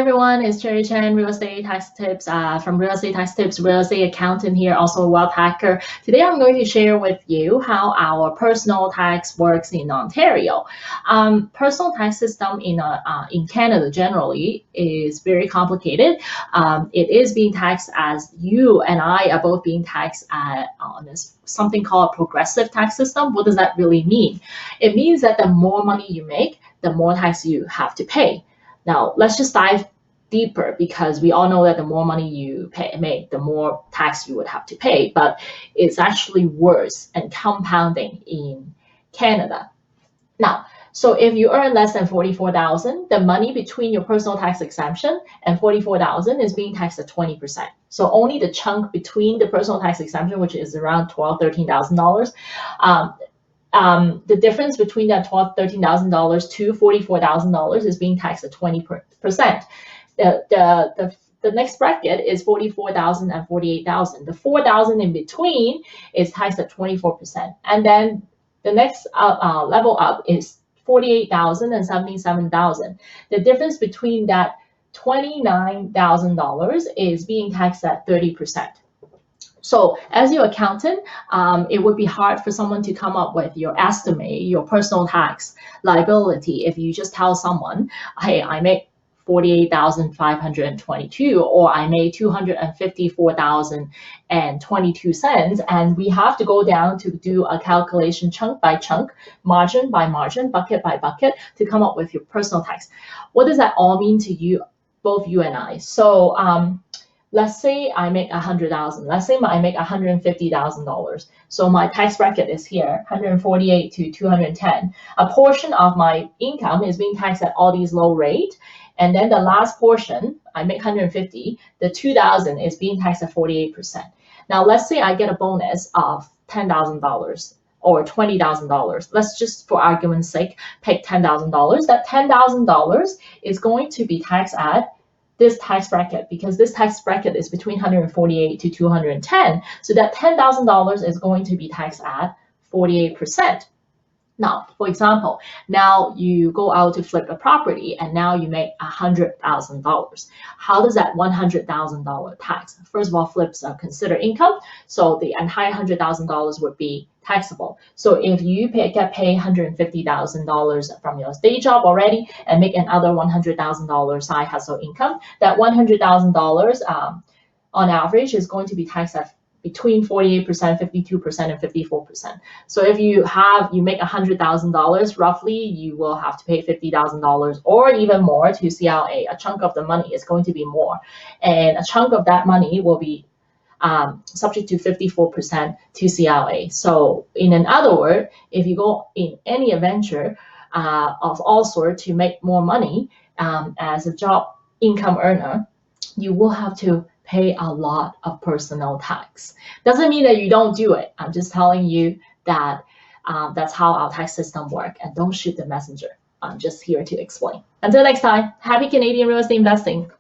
Everyone, it's Cherry Chen, Real Estate Tax Tips from Real Estate Tax Tips, Real Estate Accountant here, also a wealth hacker. Today I'm going to share with you how our personal tax works in Ontario. Personal tax system in Canada generally is very complicated. It is being taxed as you and I are both being taxed on something called progressive tax system. What does that really mean? It means that the more money you make, the more tax you have to pay. Now, let's just dive deeper because we all know that the more money you make, the more tax you would have to pay. But it's actually worse and compounding in Canada. Now, so if you earn less than $44,000, the money between your personal tax exemption and $44,000 is being taxed at 20%. So only the chunk between the personal tax exemption, which is around $12,000, $13,000, the difference between that $12,000, $13,000 to $44,000 is being taxed at 20%. The next bracket is $44,000 and $48,000. The $4,000 in between is taxed at 24%. And then the next level up is $48,000 and $77,000. The difference between that $29,000 is being taxed at 30%. So as your accountant, it would be hard for someone to come up with your estimate, your personal tax liability if you just tell someone, hey, I make $48,522 or I made $254,022, and we have to go down to do a calculation chunk by chunk, margin by margin, bucket by bucket to come up with your personal tax. What does that all mean to you, both you and I? So let's say I make $100,000. Let's say I make $150,000. So my tax bracket is here, 148 to 210. A portion of my income is being taxed at all these low rate. And then the last portion, I make 150, the 2,000 is being taxed at 48%. Now let's say I get a bonus of $10,000 or $20,000. Let's just, for argument's sake, pick $10,000. That $10,000 is going to be taxed at this tax bracket, because this tax bracket is between 148 to 210. So that $10,000 is going to be taxed at 48%. Now, for example, now you go out to flip a property and now you make $100,000. How does that $100,000 tax? First of all, flips are considered income, so the entire $100,000 would be taxable. So if you get paid $150,000 from your day job already and make another $100,000 side hustle income, that $100,000 on average is going to be taxed at between 48%, 52%, and 54%. So if you make $100,000, roughly you will have to pay $50,000 or even more to CLA. A chunk of the money is going to be more, and a chunk of that money will be subject to 54% to CLA. So in other words, if you go in any adventure of all sorts to make more money as a job income earner, you will have to pay a lot of personal tax. Doesn't mean that you don't do it. I'm just telling you that that's how our tax system works, and don't shoot the messenger. I'm just here to explain. Until next time, happy Canadian real estate investing.